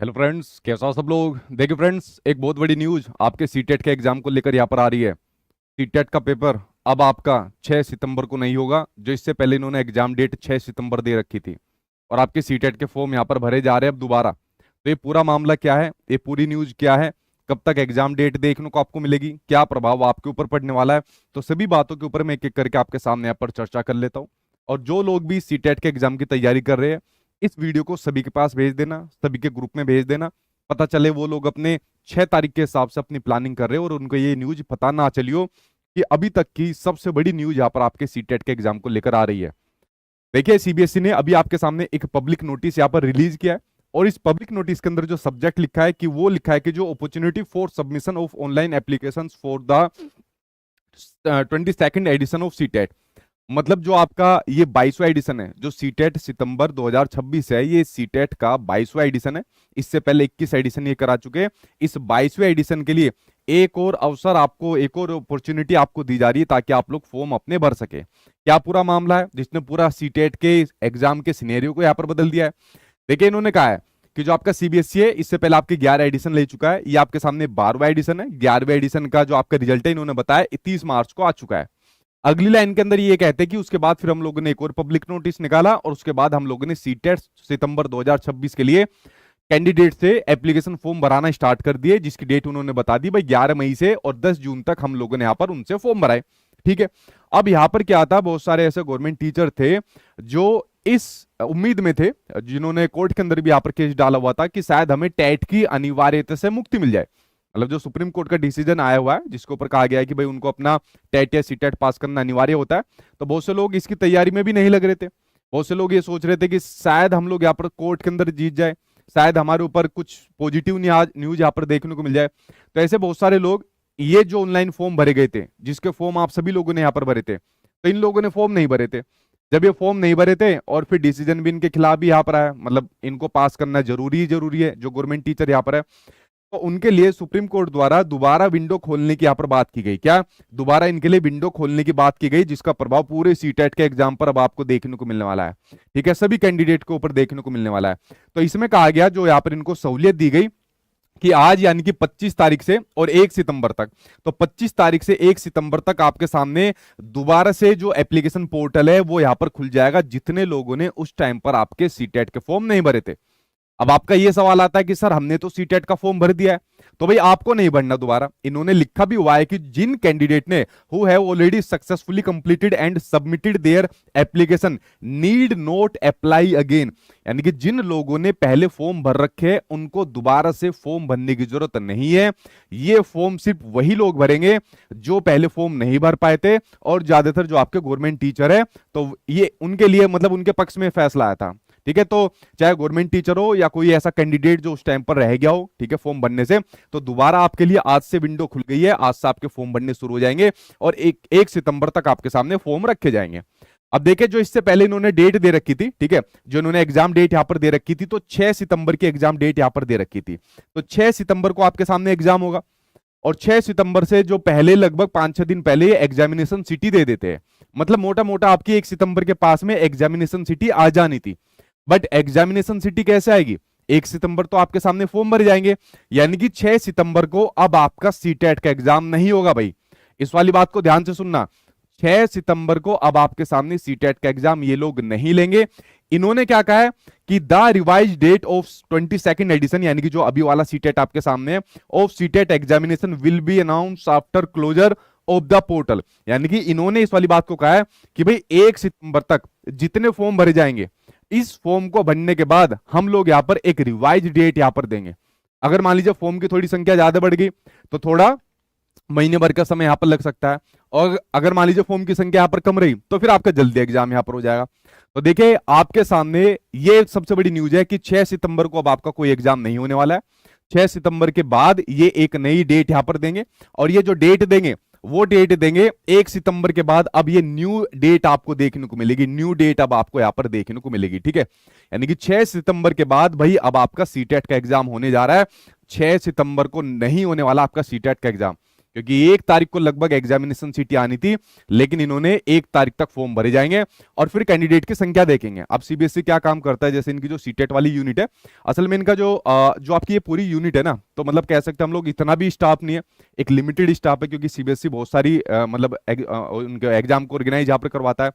Hello friends, कैसा हो सब लोग। देखिए फ्रेंड्स, एक बहुत बड़ी न्यूज आपके सीटेट के एग्जाम को लेकर यहाँ पर आ रही है। सीटेट का पेपर अब आपका 6 सितंबर को नहीं होगा, जो इससे पहले इन्होंने एग्जाम डेट 6 सितंबर दे रखी थी। और आपके सीटेट के फॉर्म यहाँ पर भरे जा रहे हैं अब दोबारा। तो ये पूरा मामला क्या है, ये पूरी न्यूज क्या है, कब तक एग्जाम डेट देखने को आपको मिलेगी, क्या प्रभाव आपके ऊपर पड़ने वाला है, तो सभी बातों के ऊपर मैं एक एक करके आपके सामने यहाँ पर चर्चा कर लेता हूँ। और जो लोग भी सीटेट के एग्जाम की तैयारी कर रहे हैं, इस वीडियो को सभी के पास भेज देना, सभी के ग्रुप में भेज देना। पता चले वो लोग अपने 6 तारीख के हिसाब से अपनी प्लानिंग कर रहे हो और उनको ये न्यूज पता ना चलियो कि अभी तक की सबसे बड़ी न्यूज यहाँ पर आपके सीटेट के एग्जाम को लेकर आ रही है। देखिए, सीबीएसई ने अभी आपके सामने एक पब्लिक नोटिस यहाँ पर रिलीज किया है। और इस पब्लिक नोटिस के अंदर जो सब्जेक्ट लिखा है कि वो लिखा है कि जो opportunity for submission of online application for the 22nd edition of CTET. मतलब जो आपका ये 22वां एडिशन है, जो सीटेट सितंबर 2026 है, ये सीटेट का 22वां एडिशन है। इससे पहले 21 एडिशन ये करा चुके हैं। इस 22वें एडिशन के लिए एक और अवसर आपको, एक और अपॉर्चुनिटी आपको दी जा रही है ताकि आप लोग फॉर्म अपने भर सके। क्या पूरा मामला है जिसने पूरा सीटेट के एग्जाम के सिनेरियो को यहाँ पर बदल दिया है। देखिए, इन्होंने कहा है कि जो आपका सीबीएसई है, इससे पहले आपके 11 एडिशन ले चुका है, ये आपके सामने 12वां एडिशन है। 11वें एडिशन का जो आपका रिजल्ट है, इन्होंने बताया 30 मार्च को आ चुका है। अगली लाइन के अंदर ये कहते हैं कि उसके बाद फिर हम लोगों ने एक और पब्लिक नोटिस निकाला और उसके बाद हम लोगों ने सीटेट सितंबर 2026 के लिए कैंडिडेट से एप्लीकेशन फॉर्म भराना स्टार्ट कर दिए, जिसकी डेट उन्होंने बता दी भाई 11 मई से, और 10 जून तक हम लोगों ने यहाँ पर उनसे फॉर्म भराए। ठीक है। अब यहाँ पर क्या था, बहुत सारे ऐसे गवर्नमेंट टीचर थे जो इस उम्मीद में थे, जिन्होंने कोर्ट के अंदर भी यहाँ पर केस डाला हुआ था कि शायद हमें टेट की अनिवार्यता से मुक्ति मिल जाए। मतलब जो सुप्रीम कोर्ट का डिसीजन आया हुआ है, जिसके ऊपर कहा गया है कि भाई उनको अपना टेट या सीटेट पास करना अनिवार्य होता है। तो बहुत से लोग इसकी तैयारी में भी नहीं लग रहे थे। बहुत से लोग ये सोच रहे थे कि शायद हम लोग यहाँ पर कोर्ट के अंदर जीत जाए, शायद हमारे ऊपर कुछ पॉजिटिव न्यूज यहाँ पर देखने को मिल जाए। तो ऐसे बहुत सारे लोग, ये जो ऑनलाइन फॉर्म भरे गए थे, जिसके फॉर्म आप सभी लोगों ने यहाँ पर भरे थे, तो इन लोगों ने फॉर्म नहीं भरे थे। जब ये फॉर्म नहीं भरे थे और फिर डिसीजन भी इनके खिलाफ भी यहाँ पर आया, मतलब इनको पास करना जरूरी है, जो गवर्नमेंट टीचर यहाँ पर है, तो उनके लिए सुप्रीम कोर्ट द्वारा दोबारा विंडो खोलने की यहाँ पर बात की गई। क्या दोबारा इनके लिए विंडो खोलने की बात की गई, जिसका प्रभाव पूरे सीटेट के एग्जाम पर अब आपको देखने को मिलने वाला है। ठीक है, सभी कैंडिडेट के ऊपर देखने को मिलने वाला है। तो इसमें कहा गया, जो यहाँ पर इनको सहूलियत दी गई कि आज यानी कि 25 तारीख से और 1 सितंबर तक, तो 25 तारीख से 1 सितंबर तक आपके सामने दोबारा से जो एप्लीकेशन पोर्टल है वो यहां पर खुल जाएगा, जितने लोगों ने उस टाइम पर आपके सीटेट के फॉर्म नहीं भरे थे। अब आपका यह सवाल आता है कि सर हमने तो सीटेट का फॉर्म भर दिया है, तो भाई आपको नहीं भरना दोबारा। इन्होंने लिखा भी हुआ है कि जिन कैंडिडेट ने who have already successfully completed and submitted their application need not apply again. यानी कि जिन लोगों ने पहले फॉर्म भर रखे हैं उनको दोबारा से फॉर्म भरने की जरूरत नहीं है। ये फॉर्म सिर्फ वही लोग भरेंगे जो पहले फॉर्म नहीं भर पाए थे, और ज्यादातर जो आपके गवर्नमेंट टीचर है, तो ये उनके लिए, मतलब उनके पक्ष में फैसला आया था। ठीक है, तो चाहे गवर्नमेंट टीचर हो या कोई ऐसा कैंडिडेट जो उस टाइम पर रह गया हो, ठीक है, फॉर्म भरने से, तो दोबारा आपके लिए आज से विंडो खुल गई है। आज से आपके फॉर्म भरने शुरू हो जाएंगे और 1 सितंबर तक आपके सामने फॉर्म रखे जाएंगे। अब देखिए, जो इससे पहले इन्होंने डेट दे रखी थी, ठीक है, जो इन्होंने एग्जाम डेट यहां पर दे रखी थी, तो 6 सितंबर की एग्जाम डेट यहां पर दे रखी थी। तो 6 सितंबर को आपके सामने एग्जाम होगा, और 6 सितंबर से जो पहले लगभग 5-6 दिन पहले एग्जामिनेशन सिटी दे देते हैं। मतलब मोटा मोटा आपकी 1 सितंबर के पास में एग्जामिनेशन सिटी आ जानी थी। बट एग्जामिनेशन सिटी कैसे आएगी, 1 सितंबर तो आपके सामने फॉर्म भर जाएंगे, यानी कि 6 सितंबर को अब आपका सीटेट का एग्जाम नहीं होगा भाई। इस वाली बात को ध्यान से सुनना, 6 सितंबर को अब आपके सामने सीटेट का एग्जाम ये लोग नहीं लेंगे। इन्होंने क्या कहा है कि the revise date of 22nd edition, यानी कि जो अभी वाला सीटेट आपके सामने है, of CTET examination will be announce after closure of the portal. यानी कि इन्होंने इस वाली बात को कहा है कि भाई 1 सितंबर तक जितने फॉर्म भरे जाएंगे, इस फॉर्म को भरने के बाद हम लोग यहां पर एक रिवाइज डेट यहां पर देंगे। अगर मान लीजिए फॉर्म की थोड़ी संख्या ज्यादा बढ़ गई तो थोड़ा महीने भर का समय यहां पर लग सकता है, और अगर मान लीजिए फॉर्म की संख्या यहां पर कम रही तो फिर आपका जल्दी एग्जाम यहां पर हो जाएगा। तो देखिए, आपके सामने ये सबसे बड़ी न्यूज है कि 6 सितंबर को अब आपका कोई एग्जाम नहीं होने वाला है। 6 सितंबर के बाद ये एक नई डेट यहां पर देंगे, और ये जो डेट देंगे वो डेट देंगे 1 सितंबर के बाद। अब ये न्यू डेट आपको देखने को मिलेगी, न्यू डेट अब आपको यहां पर देखने को मिलेगी। ठीक है, यानी कि 6 सितंबर के बाद भाई अब आपका सीटेट का एग्जाम होने जा रहा है। 6 सितंबर को नहीं होने वाला आपका सीटेट का एग्जाम। क्योंकि 1 तारीख को लगभग एग्जामिनेशन सिटी आनी थी, लेकिन इन्होंने 1 तारीख तक फॉर्म भरे जाएंगे और फिर कैंडिडेट की संख्या देखेंगे। अब सीबीएसई क्या काम करता है, जैसे इनकी जो सीटेट वाली यूनिट है, असल में इनका जो आपकी ये पूरी यूनिट है ना, तो मतलब कह सकते हैं हम लोग इतना भी स्टाफ नहीं है, एक लिमिटेड स्टाफ है, क्योंकि सीबीएसई बहुत सारी मतलब उनके एग्जाम को ऑर्गेनाइज यहाँ पर करवाता है।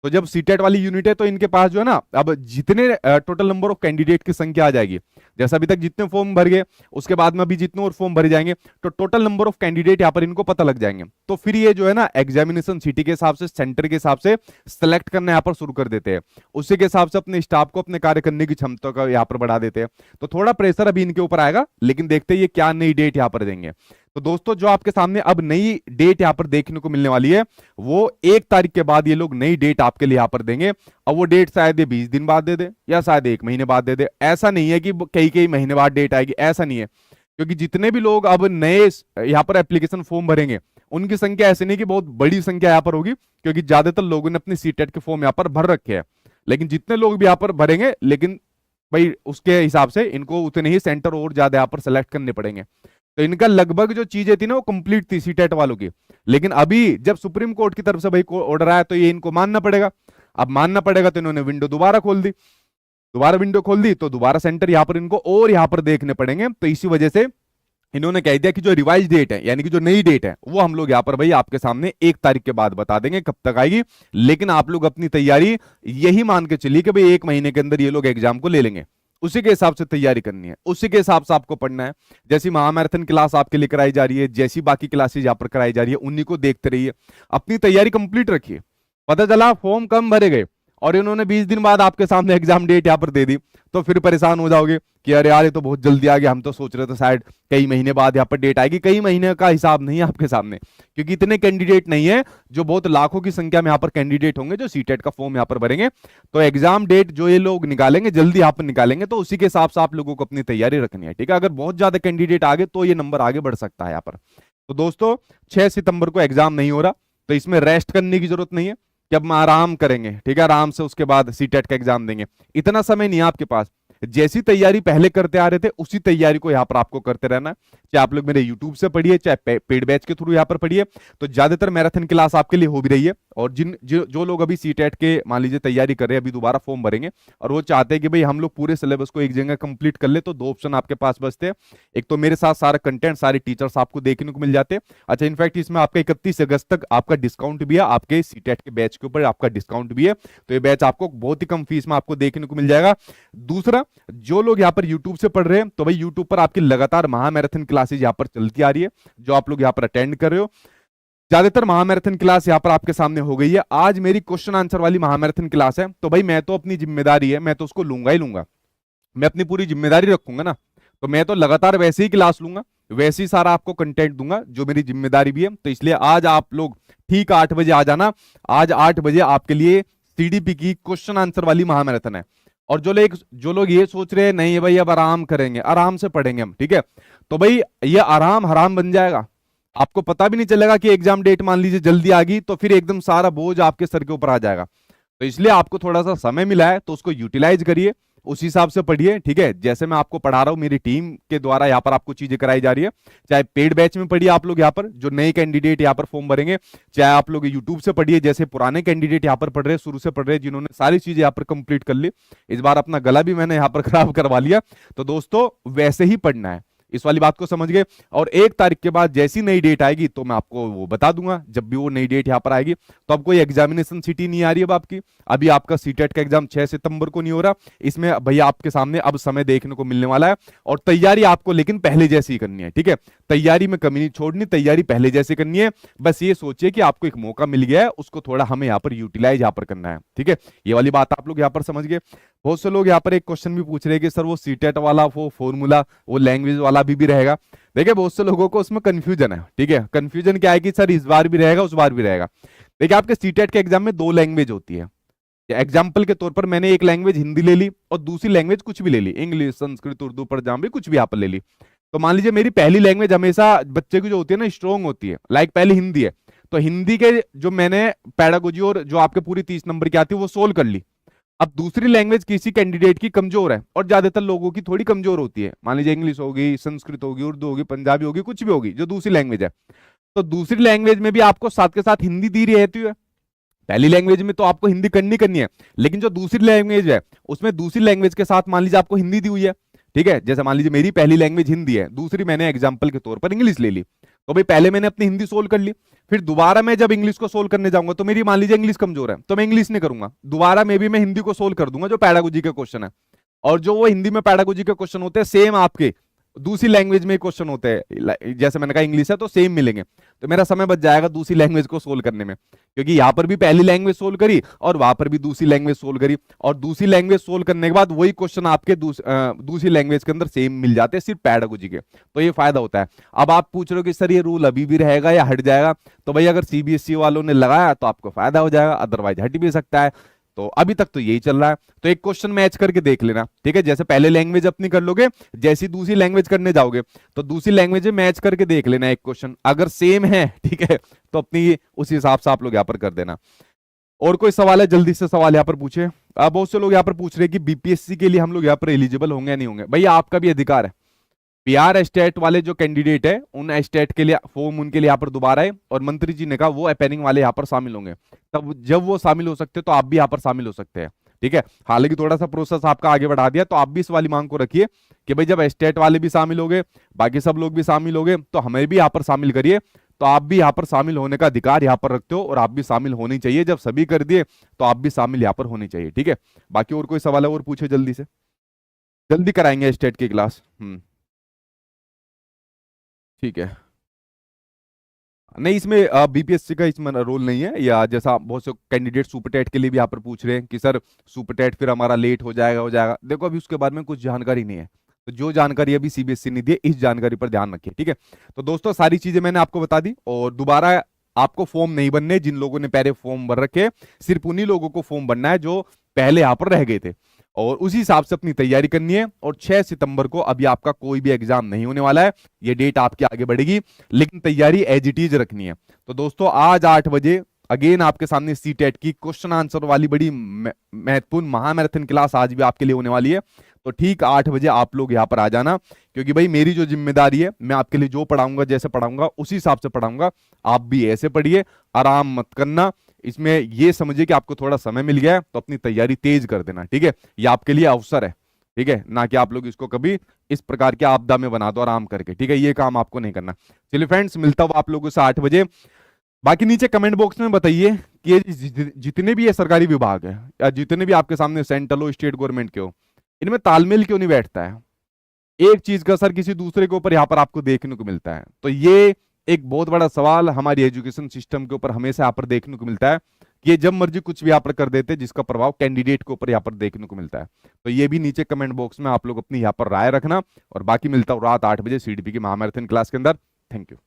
तो जब सीटेट वाली यूनिट है तो इनके पास जो है ना, अब जितने टोटल नंबर ऑफ कैंडिडेट की संख्या आ जाएगी, जैसा अभी तक जितने फॉर्म भर गए, उसके बाद में अभी जितने और फॉर्म भरे जाएंगे, तो टोटल नंबर ऑफ कैंडिडेट यहाँ पर इनको पता लग जाएंगे। तो फिर ये जो है ना एग्जामिनेशन सिटी के हिसाब से, सेंटर के हिसाब से सेलेक्ट करना यहाँ पर शुरू कर देते हैं। उसी के हिसाब से अपने स्टाफ को अपने कार्य करने की क्षमता का यहाँ पर बढ़ा देते हैं। तो थोड़ा प्रेशर अभी इनके ऊपर आएगा, लेकिन देखते हैं ये क्या नई डेट यहाँ पर देंगे। तो दोस्तों जो आपके सामने अब नई डेट यहाँ पर देखने को मिलने वाली है, वो 1 तारीख के बाद ये लोग नई डेट आपके लिए यहाँ पर देंगे। अब वो डेट शायद 20 दिन बाद दे दे, या शायद 1 महीने बाद दे दे। ऐसा नहीं है कि कई कई महीने बाद डेट आएगी, ऐसा नहीं है, क्योंकि जितने भी लोग अब नए यहाँ पर एप्लीकेशन फॉर्म भरेंगे, उनकी संख्या ऐसे नहीं कि बहुत बड़ी संख्या यहाँ पर होगी, क्योंकि ज्यादातर लोगों ने अपनी सीटेट के फॉर्म यहाँ पर भर रखे हैं। लेकिन जितने लोग भी यहाँ पर भरेंगे, लेकिन भाई उसके हिसाब से इनको उतने ही सेंटर और ज्यादा यहाँ पर सेलेक्ट करने पड़ेंगे। तो इनका लगभग जो चीजें थी ना वो कंप्लीट थी सीटेट वालों की, लेकिन अभी जब सुप्रीम कोर्ट की तरफ से भाई ऑर्डर आया तो ये इनको मानना पड़ेगा। अब मानना पड़ेगा तो इन्होंने विंडो दोबारा खोल दी, दोबारा विंडो खोल दी, तो दोबारा सेंटर यहाँ पर इनको और यहाँ पर देखने पड़ेंगे। तो इसी वजह से इन्होंने कह दिया कि जो रिवाइज डेट है, यानी कि जो नई डेट है, वो हम लोग यहाँ पर भाई आपके सामने 1 तारीख के बाद बता देंगे कब तक आएगी। लेकिन आप लोग अपनी तैयारी यही मान के चलिए कि भाई 1 महीने के अंदर ये लोग एग्जाम को ले लेंगे, उसी के हिसाब से तैयारी करनी है, उसी के हिसाब से आपको पढ़ना है। जैसी महामैराथन क्लास आपके लिए कराई जा रही है, जैसी बाकी क्लासेज यहाँ पर कराई जा रही है, उन्हीं को देखते रहिए, अपनी तैयारी कंप्लीट रखिए। पता चला फॉर्म कम भरे गए और इन्होंने 20 दिन बाद आपके सामने एग्जाम डेट यहाँ पर दे दी, तो फिर परेशान हो जाओगे कि अरे यार ये तो बहुत जल्दी आ गया, हम तो सोच रहे थे शायद कई महीने बाद यहाँ पर डेट आएगी। कई महीने का हिसाब नहीं है आपके सामने, क्योंकि इतने कैंडिडेट नहीं है, जो बहुत लाखों की संख्या में यहाँ पर कैंडिडेट होंगे जो सीटेट का फॉर्म यहाँ पर भरेंगे। तो एग्जाम डेट जो ये लोग निकालेंगे जल्दी यहाँ पर निकालेंगे, तो उसी के हिसाब से आप लोगों को अपनी तैयारी रखनी है, ठीक है। अगर बहुत ज्यादा कैंडिडेट आगे तो ये नंबर आगे बढ़ सकता है यहाँ पर। तो दोस्तों 6 सितंबर को एग्जाम नहीं हो रहा, तो इसमें रेस्ट करने की जरूरत नहीं है कि अब हम आराम करेंगे, ठीक है, आराम से उसके बाद सीटेट का एग्जाम देंगे। इतना समय नहीं है आपके पास। जैसी तैयारी पहले करते आ रहे थे, उसी तैयारी को यहाँ पर आपको करते रहना है। चाहे आप लोग मेरे यूट्यूब से पढ़िए, चाहे पेड बैच के थ्रू यहाँ पर पढ़िए, तो ज्यादातर मैराथन क्लास आपके लिए हो भी रही है। और जो लोग अभी सीटेट के मान लीजिए तैयारी कर रहे हैं, अभी दोबारा फॉर्म भरेंगे और वो चाहते हैं कि भाई हम लोग पूरे सिलेबस को एक जगह कंप्लीट कर ले, तो 2 ऑप्शन आपके पास बचते हैं। एक तो मेरे साथ सारा कंटेंट, सारे टीचर्स आपको देखने को मिल जाते हैं। अच्छा, इनफैक्ट इसमें आपका 31 अगस्त तक आपका डिस्काउंट भी है, आपके सीटेट के बैच के ऊपर आपका डिस्काउंट भी है। तो ये बैच आपको बहुत ही कम फीस में आपको देखने को मिल जाएगा। दूसरा, जो लोग यहाँ पर यूट्यूब से पढ़ रहे हैं, तो भाई यूट्यूब पर आपकी लगातार महामैराथन क्लासेज यहाँ पर चलती आ रही है, जो आप लोग यहाँ पर अटेंड कर रहे हो। ज्यादातर महामैराथन क्लास यहाँ पर आपके सामने हो गई है। आज मेरी क्वेश्चन आंसर वाली महामैराथन क्लास है, तो भाई मैं तो अपनी जिम्मेदारी है, मैं तो उसको लूंगा ही लूंगा, मैं अपनी पूरी जिम्मेदारी रखूंगा ना। तो मैं तो लगातार वैसे ही क्लास लूंगा, वैसे ही सारा आपको कंटेंट दूंगा, जो मेरी जिम्मेदारी भी है। तो इसलिए आज आप लोग ठीक 8 बजे आ जाना। आज 8 बजे आपके लिए सीडीपी की क्वेश्चन आंसर वाली महामैराथन है। और जो लोग ये सोच रहे हैं नहीं भाई अब आराम करेंगे, आराम से पढ़ेंगे हम, ठीक है, तो भाई ये आराम हराम बन जाएगा। आपको पता भी नहीं चलेगा कि एग्जाम डेट मान लीजिए जल्दी आ गई, तो फिर एकदम सारा बोझ आपके सर के ऊपर आ जाएगा। तो इसलिए आपको थोड़ा सा समय मिला है, तो उसको यूटिलाइज करिए, उस हिसाब से पढ़िए, ठीक है। जैसे मैं आपको पढ़ा रहा हूं, मेरी टीम के द्वारा यहाँ पर आपको चीजें कराई जा रही है। चाहे पेड बैच में पढ़िए आप लोग यहाँ पर, जो नए कैंडिडेट यहाँ पर फॉर्म भरेंगे, चाहे आप लोग यूट्यूब से पढ़िए, जैसे पुराने कैंडिडेट यहाँ पर पढ़ रहे हैं, शुरू से पढ़ रहे हैं, जिन्होंने सारी चीजें यहाँ पर कंप्लीट कर ली। इस बार अपना गला भी मैंने यहाँ पर खराब करवा लिया। तो दोस्तों वैसे ही पढ़ना है, इस वाली बात को समझ गए। और 1 तारीख के बाद जैसी नई डेट आएगी तो मैं आपको वो बता दूंगा, जब भी वो नई डेट यहाँ पर आएगी। तो अब कोई एग्जामिनेशन सिटी नहीं आ रही है अब आपकी, अभी आपका सीटेट का एग्जाम 6 सितंबर को नहीं हो रहा। इसमें भैया आपके सामने अब समय देखने को मिलने वाला है, और तैयारी आपको लेकिन पहले जैसी ही करनी है, ठीक है। तैयारी में कमी नहीं छोड़नी, तैयारी पहले जैसी करनी है। बस ये सोचिए कि आपको एक मौका मिल गया है, उसको थोड़ा हमें यहाँ पर यूटिलाइज यहाँ पर करना है, ठीक है। ये वाली बात आप लोग यहाँ पर समझ गए। बहुत से लोग यहाँ पर एक क्वेश्चन भी पूछ रहे हैं कि सर वो सीटेट वाला वो फॉर्मूला, वो लैंग्वेज वाला भी रहेगा। देखिए बहुत से लोगों को उसमें कंफ्यूजन है, ठीक है। कंफ्यूजन क्या है कि सर इस बार भी रहेगा, उस बार भी रहेगा। देखिए आपके सीटेट के एग्जाम में 2 लैंग्वेज होती है। एग्जाम्पल के तौर पर मैंने एक लैंग्वेज हिंदी ले ली और दूसरी लैंग्वेज कुछ भी ले ली, इंग्लिश, संस्कृत, उर्दू, पंजाबी, कुछ भी यहाँ पर ले ली। तो मान लीजिए मेरी पहली लैंग्वेज हमेशा बच्चे की जो होती है ना स्ट्रॉन्ग होती है, लाइक पहले हिंदी है, तो हिंदी के जो मैंने पैडागोजी और जो आपके पूरी 30 नंबर की आती है वो सोल्व कर ली। अब दूसरी लैंग्वेज किसी कैंडिडेट की कमजोर है, और ज्यादातर लोगों की थोड़ी कमजोर होती है, मान लीजिए इंग्लिश होगी, संस्कृत होगी, उर्दू होगी, पंजाबी होगी, कुछ भी होगी जो दूसरी लैंग्वेज है। तो दूसरी लैंग्वेज में भी आपको साथ के साथ हिंदी दी रहती है। पहली लैंग्वेज में तो आपको हिंदी करनी है, लेकिन जो दूसरी लैंग्वेज है उसमें दूसरी लैंग्वेज के साथ मान लीजिए आपको हिंदी दी हुई है, ठीक है। जैसे मान लीजिए मेरी पहली लैंग्वेज हिंदी है, दूसरी मैंने एग्जाम्पल के तौर पर इंग्लिश ले ली, तो भाई पहले मैंने अपनी हिंदी सोल्व कर ली, फिर दोबारा मैं जब इंग्लिश को सोल्व करने जाऊंगा तो मेरी मान लीजिए इंग्लिश कमजोर है, तो मैं इंग्लिश नहीं करूंगा, दोबारा में भी मैं हिंदी को सोल्व कर दूंगा जो पैडागोजी के क्वेश्चन है। और जो वो हिंदी में पैडागोजी के क्वेश्चन होते हैं सेम आपके दूसरी लैंग्वेज में क्वेश्चन होते हैं, जैसे मैंने कहा इंग्लिश है तो सेम मिलेंगे, तो मेरा समय बच जाएगा दूसरी लैंग्वेज को सोल्व करने में, क्योंकि यहां पर भी पहली लैंग्वेज सोल्व करी और वहां पर भी दूसरी लैंग्वेज सोल्व करी, और दूसरी लैंग्वेज सोल्व करने के बाद वही क्वेश्चन आपके दूसरी लैंग्वेज के अंदर सेम मिल जाते हैं सिर्फ पैडागोजी के, तो ये फायदा होता है। अब आप पूछ रहे हो कि सर ये रूल अभी भी रहेगा या हट जाएगा, तो भाई अगर सीबीएसई वालों ने लगाया तो आपको फायदा हो जाएगा, अदरवाइज हट भी सकता है। तो अभी तक तो यही चल रहा है, तो एक क्वेश्चन मैच करके देख लेना, ठीक है। जैसे पहले लैंग्वेज अपनी कर लोगे, जैसी दूसरी लैंग्वेज करने जाओगे तो दूसरी लैंग्वेज में मैच करके देख लेना एक क्वेश्चन, अगर सेम है ठीक है तो अपनी उस हिसाब से आप लोग यहाँ पर कर देना। और कोई सवाल है, जल्दी से सवाल यहाँ पर पूछे। बहुत से लोग यहाँ पर पूछ रहे हैं कि बीपीएससी के लिए हम लोग यहाँ पर एलिजिबल होंगे या नहीं होंगे। भैया आपका भी अधिकार है, पीआर एस्टेट वाले जो कैंडिडेट है उन एस्टेट के लिए फॉर्म उनके लिए यहाँ पर दोबारा है, और मंत्री जी ने कहा वो अपेनिंग वाले यहाँ पर शामिल होंगे, तब जब वो शामिल हो सकते हैं तो आप भी यहाँ पर शामिल हो सकते हैं, ठीक है। हालांकि थोड़ा सा प्रोसेस आपका आगे बढ़ा दिया, तो आप भी इस वाली मांग को रखिए कि भाई जब एस्टेट वाले भी शामिल हो गए, बाकी सब लोग भी शामिल हो गए, तो हमें भी यहाँ पर शामिल करिए। तो आप भी यहाँ पर शामिल होने का अधिकार यहाँ पर रखते हो, और आप भी शामिल होनी चाहिए, जब सभी कर दिए तो आप भी शामिल यहाँ पर होनी चाहिए, ठीक है। बाकी और कोई सवाल है और पूछे जल्दी से, जल्दी कराएंगे एस्टेट की क्लास। ठीक है, नहीं इसमें बीपीएससी का इसमें रोल नहीं है, या जैसा बहुत से कैंडिडेट सुपरटेट के लिए भी यहाँ पर पूछ रहे हैं कि सर सुपरटेट फिर हमारा लेट हो जाएगा। देखो अभी उसके बारे में कुछ जानकारी नहीं है, तो जो जानकारी अभी सीबीएसई ने दी है इस जानकारी पर ध्यान रखिए, ठीक है। तो दोस्तों सारी चीजें मैंने आपको बता दी, और दोबारा आपको फॉर्म नहीं बनने, जिन लोगों ने पहले फॉर्म भर रखे सिर्फ उन्हीं लोगों को फॉर्म बनना है जो पहले यहाँ पर रह गए थे, और उसी हिसाब से अपनी तैयारी करनी है। और 6 सितंबर को अभी आपका कोई भी एग्जाम नहीं होने वाला है, ये डेट आपकी आगे बढ़ेगी, लेकिन तैयारी एज इट इज रखनी है। तो दोस्तों आज 8 बजे अगेन आपके सामने सीटेट की क्वेश्चन आंसर वाली बड़ी महत्वपूर्ण महामैराथन क्लास आज भी आपके लिए होने वाली है। तो ठीक 8 बजे आप लोग यहाँ पर आ जाना, क्योंकि भाई मेरी जो जिम्मेदारी है, मैं आपके लिए जो पढ़ाऊंगा जैसे पढ़ाऊंगा उसी हिसाब से पढ़ाऊंगा, आप भी ऐसे पढ़िए, आराम मत करना। इसमें ये समझिए कि आपको थोड़ा समय मिल गया है तो अपनी तैयारी तेज कर देना, ठीक है। ये आपके लिए अवसर है, ठीक है, ना कि आप लोग इसको कभी इस प्रकार के आपदा में बना दो आराम करके, ठीक है। ये काम आपको नहीं करना। चलिए फ्रेंड्स, मिलता हूं आप लोगों से 8 बजे। बाकी नीचे कमेंट बॉक्स में बताइए कि ये जितने भी ये सरकारी विभाग है, या जितने भी आपके सामने सेंट्रल हो स्टेट गवर्नमेंट के हो, इनमें तालमेल क्यों नहीं बैठता है। एक चीज का असर किसी दूसरे के ऊपर यहाँ पर आपको देखने को मिलता है। तो ये एक बहुत बड़ा सवाल हमारी एजुकेशन सिस्टम के ऊपर हमेशा यहाँ पर देखने को मिलता है कि ये जब मर्जी कुछ भी यहाँ पर कर देते हैं, जिसका प्रभाव कैंडिडेट के ऊपर यहाँ पर देखने को मिलता है। तो ये भी नीचे कमेंट बॉक्स में आप लोग अपनी यहाँ पर राय रखना, और बाकी मिलता हूँ रात 8 बजे सीडीपी की महामैराथन क्लास के अंदर। Thank you.